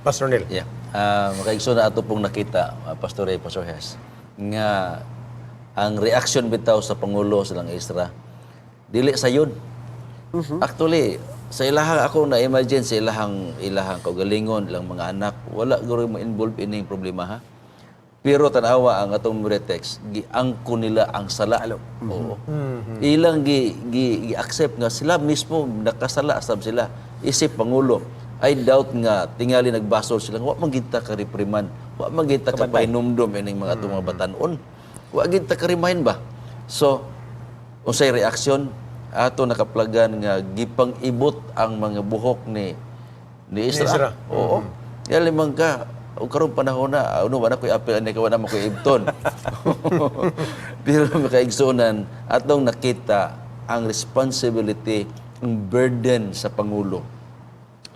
Pastor Neil. Yeah. Makaigso na ato pong nakita, Pastor Ray, Pastor Hes, nga ang reaction bitaw sa Pangulo silang Isra, dili sayon. Actually, sa ilahang ako na-imagine sa ilahang kaugalingon, ilang mga anak, wala guro mo-involve ining problema ha. Pero tanawa ang atong text, giangko nila ang sala. Oo. Ilang gi-accept nga sila mismo nakasala sab sila. Isip Pangulo, I doubt nga tingali nagbasol sila, wa magita ka repriman, wa magita ka painumdum ining mga atong mga batanon. Wa gid ta ka remind ba? So, unsay reaksyon ato nakaplagan nga gipang-ibot ang mga buhok ni Isra. Oo. Ya limang ka o karong panahon na ano ba na koy apil ani ka na mo koy ibton. Pero makaigsunan atong nakita ang responsibility, ang burden sa Pangulo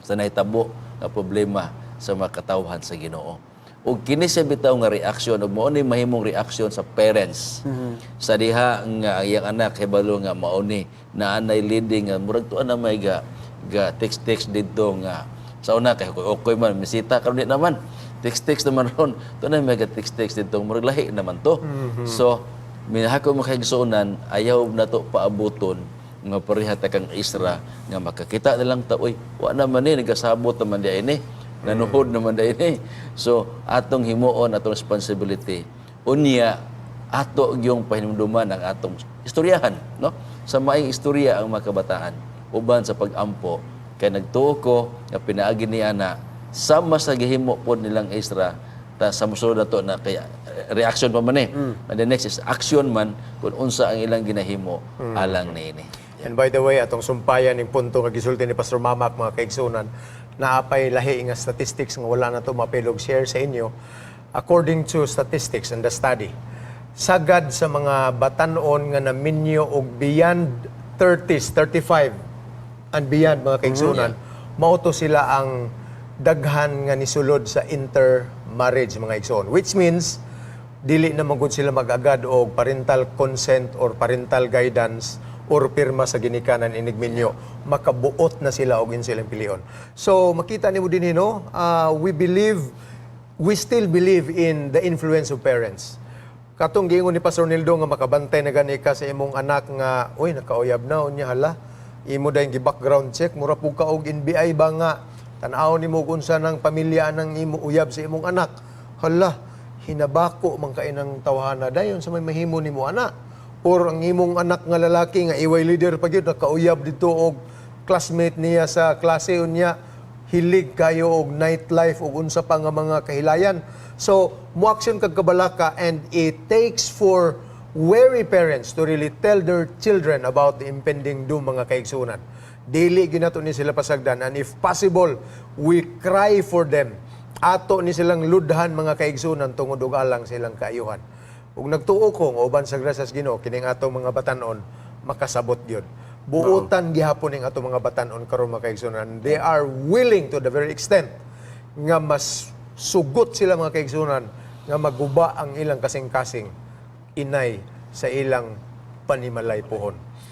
sa nahitabo nga problema sa mga katawhan sa Ginoo. O kini sa bitaw nga reaksyon, o mo ni mahimong reaksyon sa parents. Sa diha nga iyang anak hebalo nga mauni na anay leading nga murag tuan na may ga text dito nga sa una kay okay man misita karon di naman. Text naman ron. Tuan na may ga text dito murag lahi naman to. So minahako mo kaigsunan ayaw nato paabuton nga pareha ta kang Isra nga makakita nilang ta oy wa naman ni nagasabot naman di ini. Nanuhod naman dahil eh. So, atong himuon, atong responsibility, unya, ato yung pahinumduman ang atong istoryahan, no? Sa maing istorya ang mga kabataan, uban sa pag-ampo, kaya nagtuo ko, na pinaagi ni Ana, sama sa gihimo po nilang Isra, ta sa musulod na to na kaya reaction pa man eh. And the next is action man, kung unsa ang ilang ginahimo, alang ni ini. And by the way, atong sumpayan ng punto nga gisulti ni Pastor Mamak, mga kaigsunan, naapay lahi nga statistics nga wala na to mapilog share sa inyo. According to statistics and the study, sagad sa mga batanon nga naminyo og beyond 30s, 35 and beyond mga kaigsunan, mao to sila ang daghan nga nisulod sa intermarriage mga igsoon. Which means, dili na magud sila mag-agad og parental consent or parental guidance or pirma sa ginikanan inigminyo, makabuot na sila og silang pilion. So makita nimo din hino, we still believe in the influence of parents. Katong giingon ni Pastor Nildo nga makabantay na gani ka sa imong anak nga, oy nakauyab na unya hala, imo dayong gi-background check, mura pug ka og NBI ba nga tan-aw nimo kung unsa nang pamilya nang imo uyab sa imong anak. Hala, hinabako man kay nang tawhana dayon sa may mahimo nimo anak. Or ang imong anak nga lalaki nga iway leader pa gyud nakauyab dito og classmate niya sa klase unya hilig kayo og nightlife og unsa pa nga mga kahilayan. So moaksyon kag kabalaka, and it takes for wary parents to really tell their children about the impending doom mga kaigsunan. Dili ginato ni sila pasagdan, and if possible we cry for them. Ato ni silang ludhan mga kaigsunan tungod og alang silang kaayuhan. Ug nagtuo ko nga uban sa grasya sa Ginoo kining atong mga batanon makasabot gyud. Buotan gihapon ning atong mga batanon karon mga kaigsunan. They are willing to the very extent nga mas sugot sila mga kaigsunan nga maguba ang ilang kasing-kasing inay sa ilang panimalay pohon.